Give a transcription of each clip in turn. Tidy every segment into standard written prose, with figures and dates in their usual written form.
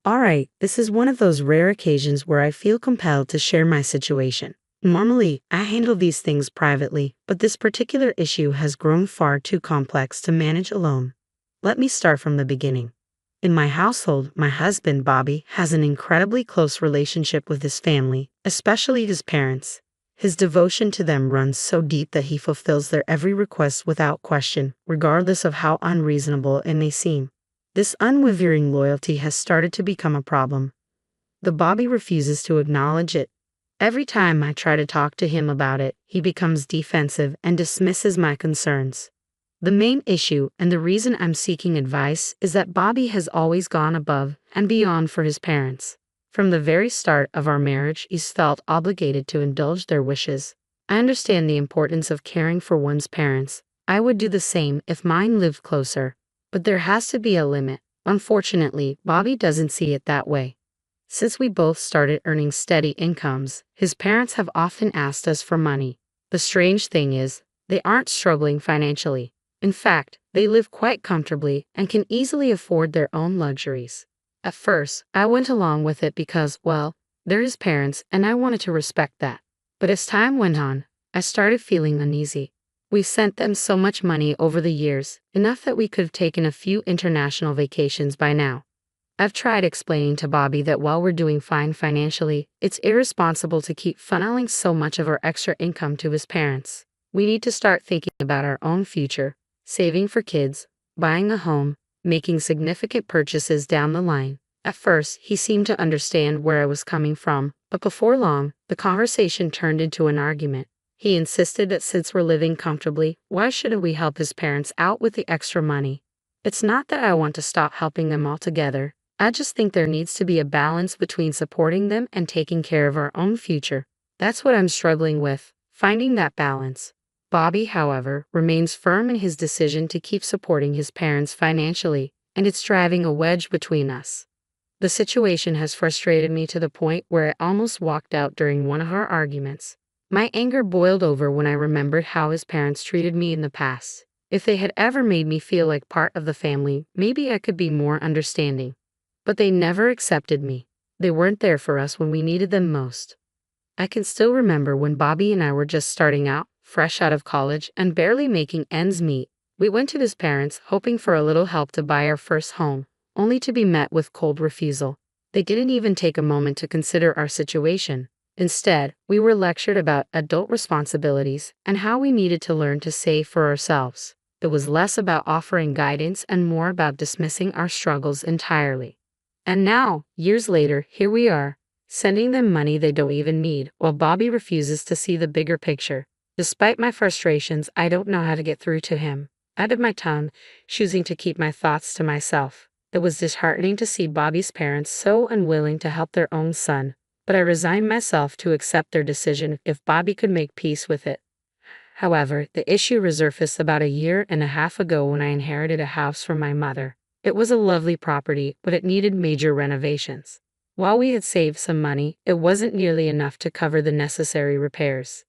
Alright, this is one of those rare occasions where I feel compelled to share my situation. Normally, I handle these things privately, but this particular issue has grown far too complex to manage alone. Let me start from the beginning. In my household, my husband, Bobby, has an incredibly close relationship with his family, especially his parents. His devotion to them runs so deep that he fulfills their every request without question, regardless of how unreasonable it may seem. This unwavering loyalty has started to become a problem. The Bobby refuses to acknowledge it. Every time I try to talk to him about it, he becomes defensive and dismisses my concerns. The main issue, and the reason I'm seeking advice, is that Bobby has always gone above and beyond for his parents. From the very start of our marriage, he's felt obligated to indulge their wishes. I understand the importance of caring for one's parents. I would do the same if mine lived closer. But there has to be a limit. Unfortunately, Bobby doesn't see it that way. Since we both started earning steady incomes, his parents have often asked us for money. The strange thing is, they aren't struggling financially. In fact, they live quite comfortably and can easily afford their own luxuries. At first, I went along with it because, well, they're his parents and I wanted to respect that. But as time went on, I started feeling uneasy. We've sent them so much money over the years, enough that we could have taken a few international vacations by now. I've tried explaining to Bobby that while we're doing fine financially, it's irresponsible to keep funneling so much of our extra income to his parents. We need to start thinking about our own future, saving for kids, buying a home, making significant purchases down the line. At first, he seemed to understand where I was coming from, but before long, the conversation turned into an argument. He insisted that since we're living comfortably, why shouldn't we help his parents out with the extra money? It's not that I want to stop helping them altogether. I just think there needs to be a balance between supporting them and taking care of our own future. That's what I'm struggling with, finding that balance. Bobby, however, remains firm in his decision to keep supporting his parents financially, and it's driving a wedge between us. The situation has frustrated me to the point where I almost walked out during one of our arguments. My anger boiled over when I remembered how his parents treated me in the past. If they had ever made me feel like part of the family, maybe I could be more understanding. But they never accepted me. They weren't there for us when we needed them most. I can still remember when Bobby and I were just starting out, fresh out of college, and barely making ends meet. We went to his parents, hoping for a little help to buy our first home, only to be met with cold refusal. They didn't even take a moment to consider our situation. Instead, we were lectured about adult responsibilities and how we needed to learn to save for ourselves. It was less about offering guidance and more about dismissing our struggles entirely. And now, years later, here we are, sending them money they don't even need, while Bobby refuses to see the bigger picture. Despite my frustrations, I don't know how to get through to him. I bit my tongue, choosing to keep my thoughts to myself. It was disheartening to see Bobby's parents so unwilling to help their own son, but I resigned myself to accept their decision if Bobby could make peace with it. However, the issue resurfaced about a year and a half ago when I inherited a house from my mother. It was a lovely property, but it needed major renovations. While we had saved some money, it wasn't nearly enough to cover the necessary repairs.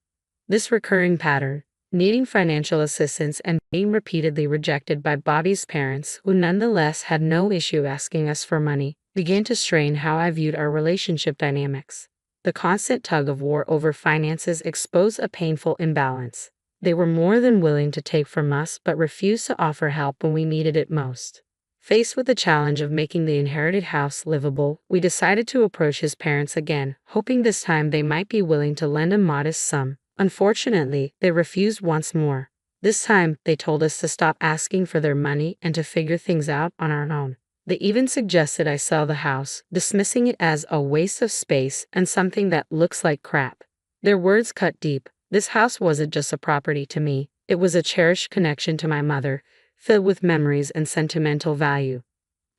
This recurring pattern, needing financial assistance and being repeatedly rejected by Bobby's parents, who nonetheless had no issue asking us for money, began to strain how I viewed our relationship dynamics. The constant tug of war over finances exposed a painful imbalance. They were more than willing to take from us but refused to offer help when we needed it most. Faced with the challenge of making the inherited house livable, we decided to approach his parents again, hoping this time they might be willing to lend a modest sum. Unfortunately, they refused once more. This time, they told us to stop asking for their money and to figure things out on our own. They even suggested I sell the house, dismissing it as a waste of space and something that looks like crap. Their words cut deep. This house wasn't just a property to me. It was a cherished connection to my mother, filled with memories and sentimental value.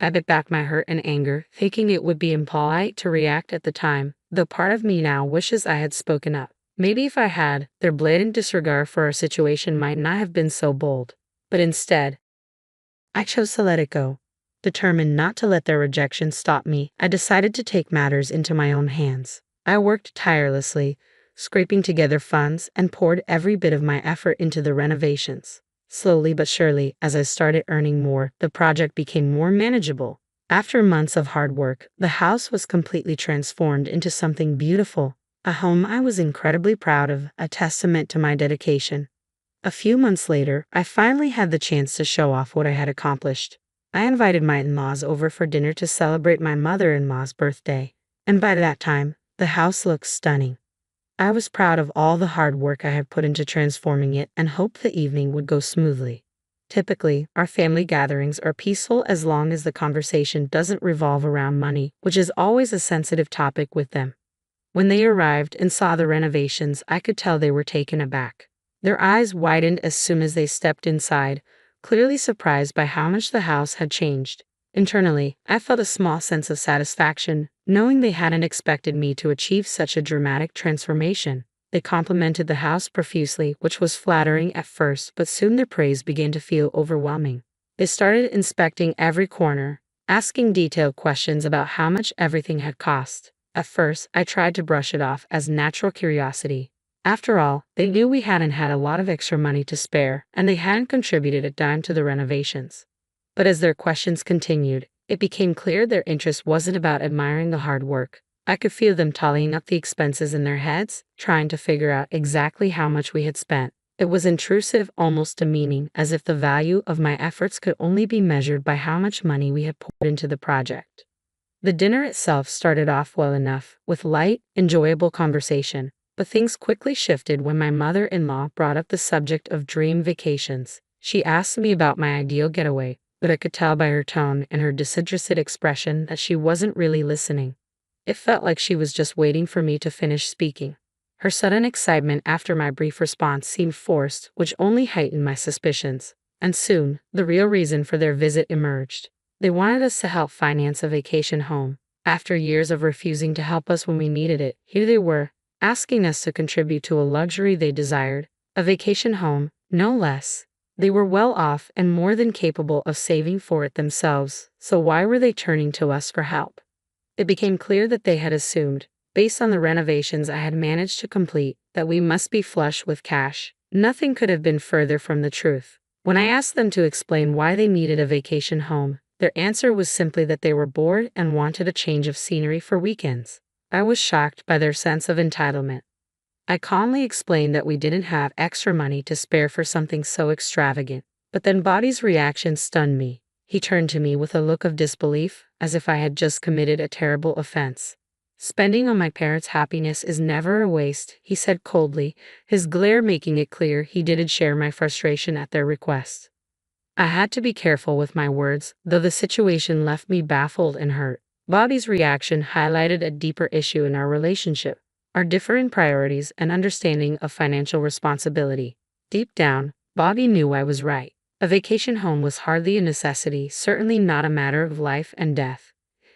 I bit back my hurt and anger, thinking it would be impolite to react at the time, though part of me now wishes I had spoken up. Maybe if I had, their blatant disregard for our situation might not have been so bold. But instead, I chose to let it go. Determined not to let their rejection stop me, I decided to take matters into my own hands. I worked tirelessly, scraping together funds, and poured every bit of my effort into the renovations. Slowly but surely, as I started earning more, the project became more manageable. After months of hard work, the house was completely transformed into something beautiful, a home I was incredibly proud of, a testament to my dedication. A few months later, I finally had the chance to show off what I had accomplished. I invited my in-laws over for dinner to celebrate my mother-in-law's birthday, and by that time, the house looked stunning. I was proud of all the hard work I had put into transforming it and hoped the evening would go smoothly. Typically, our family gatherings are peaceful as long as the conversation doesn't revolve around money, which is always a sensitive topic with them. When they arrived and saw the renovations, I could tell they were taken aback. Their eyes widened as soon as they stepped inside, clearly surprised by how much the house had changed. Internally, I felt a small sense of satisfaction, knowing they hadn't expected me to achieve such a dramatic transformation. They complimented the house profusely, which was flattering at first, but soon their praise began to feel overwhelming. They started inspecting every corner, asking detailed questions about how much everything had cost. At first, I tried to brush it off as natural curiosity. After all, they knew we hadn't had a lot of extra money to spare, and they hadn't contributed a dime to the renovations. But as their questions continued, it became clear their interest wasn't about admiring the hard work. I could feel them tallying up the expenses in their heads, trying to figure out exactly how much we had spent. It was intrusive, almost demeaning, as if the value of my efforts could only be measured by how much money we had poured into the project. The dinner itself started off well enough, with light, enjoyable conversation, but things quickly shifted when my mother-in-law brought up the subject of dream vacations. She asked me about my ideal getaway, but I could tell by her tone and her disinterested expression that she wasn't really listening. It felt like she was just waiting for me to finish speaking. Her sudden excitement after my brief response seemed forced, which only heightened my suspicions. And soon, the real reason for their visit emerged. They wanted us to help finance a vacation home. After years of refusing to help us when we needed it, here they were, asking us to contribute to a luxury they desired, a vacation home, no less. They were well off and more than capable of saving for it themselves, so why were they turning to us for help? It became clear that they had assumed, based on the renovations I had managed to complete, that we must be flush with cash. Nothing could have been further from the truth. When I asked them to explain why they needed a vacation home, their answer was simply that they were bored and wanted a change of scenery for weekends. I was shocked by their sense of entitlement. I calmly explained that we didn't have extra money to spare for something so extravagant, but then Bobby's reaction stunned me. He turned to me with a look of disbelief, as if I had just committed a terrible offense. "Spending on my parents' happiness is never a waste," he said coldly, his glare making it clear he didn't share my frustration at their request. I had to be careful with my words, though the situation left me baffled and hurt. Bobby's reaction highlighted a deeper issue in our relationship, our differing priorities and understanding of financial responsibility. Deep down, Bobby knew I was right. A vacation home was hardly a necessity, certainly not a matter of life and death.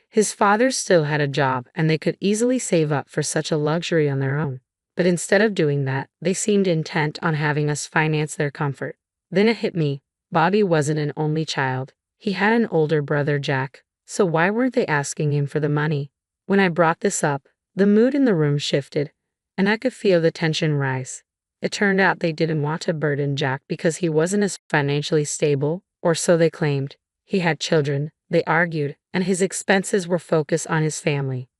His father still had a job, and they could easily save up for such a luxury on their own. But instead of doing that, they seemed intent on having us finance their comfort. Then it hit me. Bobby wasn't an only child. He had an older brother, Jack, so why weren't they asking him for the money? When I brought this up, the mood in the room shifted, and I could feel the tension rise. It turned out they didn't want to burden Jack because he wasn't as financially stable, or so they claimed. He had children, they argued, and his expenses were focused on his family.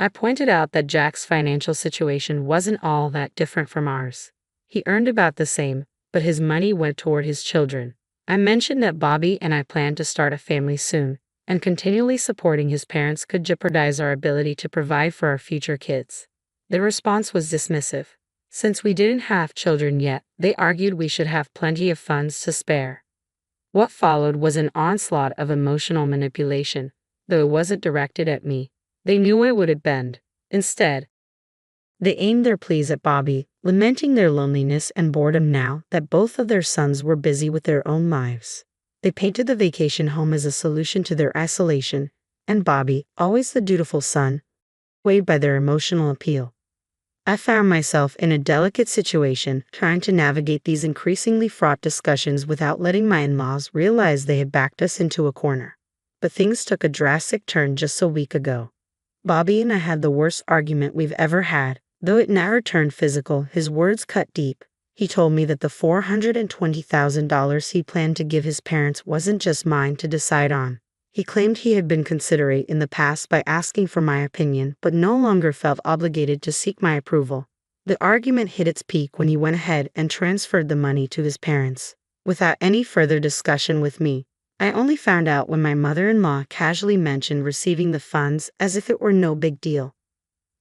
I pointed out that Jack's financial situation wasn't all that different from ours. He earned about the same, but his money went toward his children. I mentioned that Bobby and I planned to start a family soon, and continually supporting his parents could jeopardize our ability to provide for our future kids. Their response was dismissive. Since we didn't have children yet, they argued we should have plenty of funds to spare. What followed was an onslaught of emotional manipulation, though it wasn't directed at me. They knew I wouldn't bend. Instead, they aimed their pleas at Bobby, lamenting their loneliness and boredom now that both of their sons were busy with their own lives. They painted the vacation home as a solution to their isolation, and Bobby, always the dutiful son, swayed by their emotional appeal. I found myself in a delicate situation, trying to navigate these increasingly fraught discussions without letting my in-laws realize they had backed us into a corner. But things took a drastic turn just a week ago. Bobby and I had the worst argument we've ever had. Though it never turned physical, his words cut deep. He told me that the $420,000 he planned to give his parents wasn't just mine to decide on. He claimed he had been considerate in the past by asking for my opinion, but no longer felt obligated to seek my approval. The argument hit its peak when he went ahead and transferred the money to his parents, without any further discussion with me. I only found out when my mother-in-law casually mentioned receiving the funds as if it were no big deal.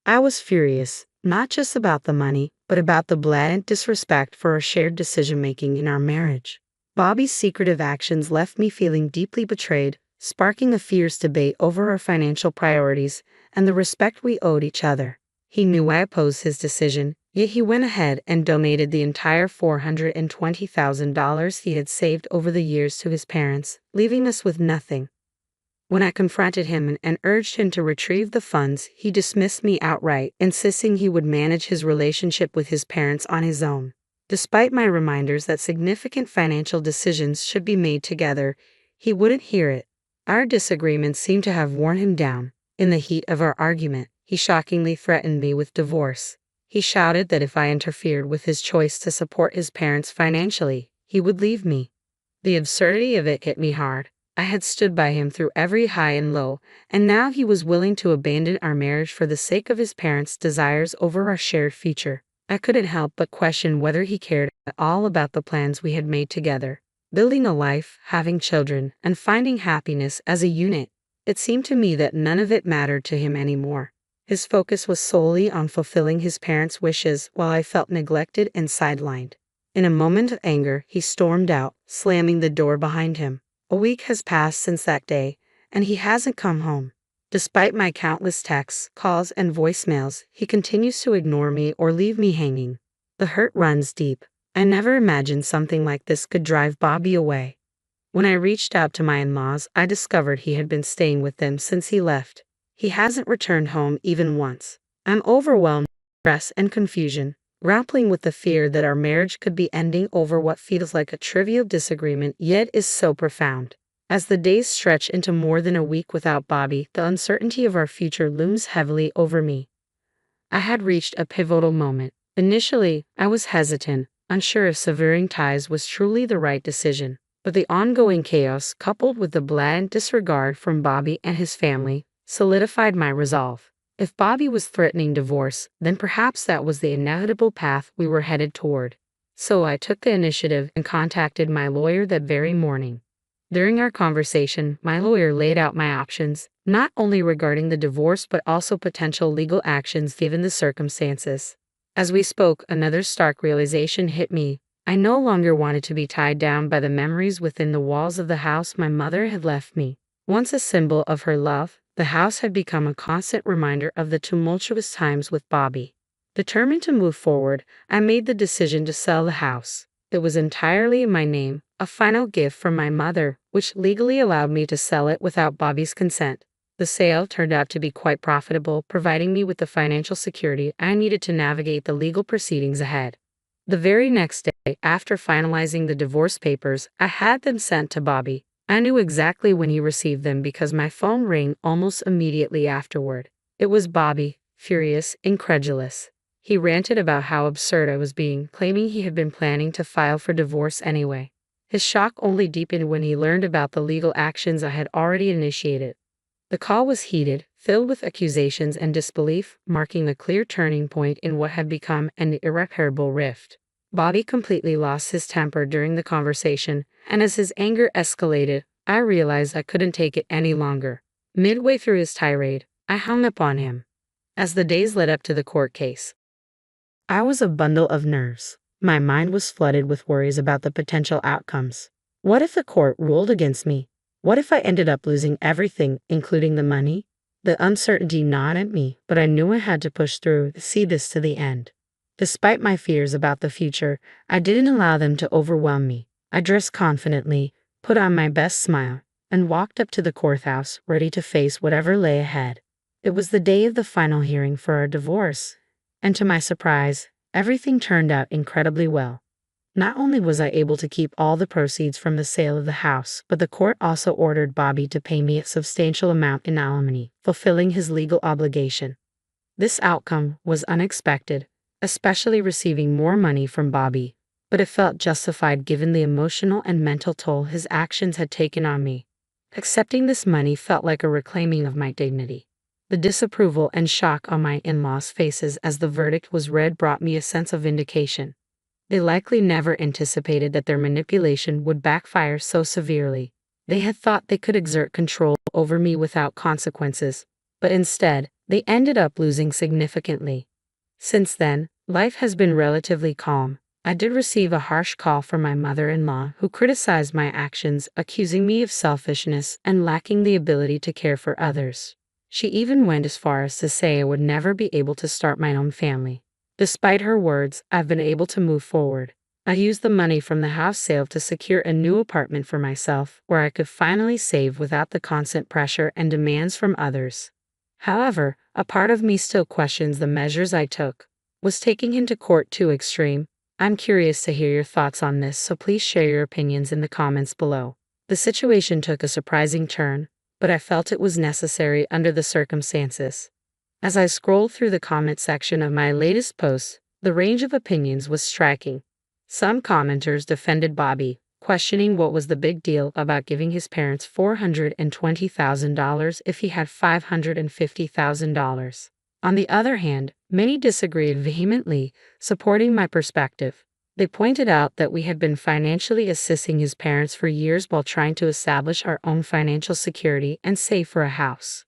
I was furious, not just about the money, but about the blatant disrespect for our shared decision-making in our marriage. Bobby's secretive actions left me feeling deeply betrayed, sparking a fierce debate over our financial priorities and the respect we owed each other. He knew I opposed his decision, yet he went ahead and donated the entire $420,000 he had saved over the years to his parents, leaving us with nothing. When I confronted him and urged him to retrieve the funds, he dismissed me outright, insisting he would manage his relationship with his parents on his own. Despite my reminders that significant financial decisions should be made together, he wouldn't hear it. Our disagreement seemed to have worn him down. In the heat of our argument, he shockingly threatened me with divorce. He shouted that if I interfered with his choice to support his parents financially, he would leave me. The absurdity of it hit me hard. I had stood by him through every high and low, and now he was willing to abandon our marriage for the sake of his parents' desires over our shared future. I couldn't help but question whether he cared at all about the plans we had made together. Building a life, having children, and finding happiness as a unit. It seemed to me that none of it mattered to him anymore. His focus was solely on fulfilling his parents' wishes while I felt neglected and sidelined. In a moment of anger, he stormed out, slamming the door behind him. A week has passed since that day, and he hasn't come home. Despite my countless texts, calls, and voicemails, he continues to ignore me or leave me hanging. The hurt runs deep. I never imagined something like this could drive Bobby away. When I reached out to my in-laws, I discovered he had been staying with them since he left. He hasn't returned home even once. I'm overwhelmed with stress and confusion, grappling with the fear that our marriage could be ending over what feels like a trivial disagreement yet is so profound. As the days stretch into more than a week without Bobby, the uncertainty of our future looms heavily over me. I had reached a pivotal moment. Initially, I was hesitant, unsure if severing ties was truly the right decision. But the ongoing chaos, coupled with the blatant disregard from Bobby and his family, solidified my resolve. If Bobby was threatening divorce, then perhaps that was the inevitable path we were headed toward. So I took the initiative and contacted my lawyer that very morning. During our conversation, my lawyer laid out my options, not only regarding the divorce but also potential legal actions given the circumstances. As we spoke, another stark realization hit me. I no longer wanted to be tied down by the memories within the walls of the house my mother had left me. Once a symbol of her love, the house had become a constant reminder of the tumultuous times with Bobby. Determined to move forward, I made the decision to sell the house. It was entirely in my name, a final gift from my mother, which legally allowed me to sell it without Bobby's consent. The sale turned out to be quite profitable, providing me with the financial security I needed to navigate the legal proceedings ahead. The very next day, after finalizing the divorce papers, I had them sent to Bobby. I knew exactly when he received them because my phone rang almost immediately afterward. It was Bobby, furious, incredulous. He ranted about how absurd I was being, claiming he had been planning to file for divorce anyway. His shock only deepened when he learned about the legal actions I had already initiated. The call was heated, filled with accusations and disbelief, marking a clear turning point in what had become an irreparable rift. Bobby completely lost his temper during the conversation, and as his anger escalated, I realized I couldn't take it any longer. Midway through his tirade, I hung up on him. As the days led up to the court case, I was a bundle of nerves. My mind was flooded with worries about the potential outcomes. What if the court ruled against me? What if I ended up losing everything, including the money? The uncertainty gnawed at me, but I knew I had to push through to see this to the end. Despite my fears about the future, I didn't allow them to overwhelm me. I dressed confidently, put on my best smile, and walked up to the courthouse, ready to face whatever lay ahead. It was the day of the final hearing for our divorce, and to my surprise, everything turned out incredibly well. Not only was I able to keep all the proceeds from the sale of the house, but the court also ordered Bobby to pay me a substantial amount in alimony, fulfilling his legal obligation. This outcome was unexpected, especially receiving more money from Bobby, but it felt justified given the emotional and mental toll his actions had taken on me. Accepting this money felt like a reclaiming of my dignity. The disapproval and shock on my in-laws' faces as the verdict was read brought me a sense of vindication. They likely never anticipated that their manipulation would backfire so severely. They had thought they could exert control over me without consequences, but instead, they ended up losing significantly. Since then, life has been relatively calm. I did receive a harsh call from my mother-in-law who criticized my actions, accusing me of selfishness and lacking the ability to care for others. She even went as far as to say I would never be able to start my own family. Despite her words, I've been able to move forward. I used the money from the house sale to secure a new apartment for myself, where I could finally save without the constant pressure and demands from others. However, a part of me still questions the measures I took. Was taking him to court too extreme? I'm curious to hear your thoughts on this, so please share your opinions in the comments below. The situation took a surprising turn, but I felt it was necessary under the circumstances. As I scrolled through the comment section of my latest post, the range of opinions was striking. Some commenters defended Bobby, questioning what was the big deal about giving his parents $420,000 if he had $550,000. On the other hand, many disagreed vehemently, supporting my perspective. They pointed out that we had been financially assisting his parents for years while trying to establish our own financial security and save for a house.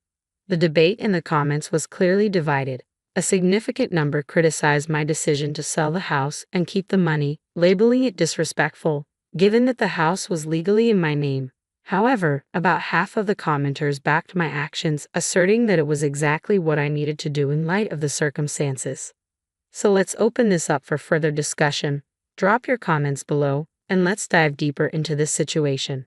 The debate in the comments was clearly divided. A significant number criticized my decision to sell the house and keep the money, labeling it disrespectful, given that the house was legally in my name. However, about half of the commenters backed my actions, asserting that it was exactly what I needed to do in light of the circumstances. So let's open this up for further discussion. Drop your comments below, and let's dive deeper into this situation.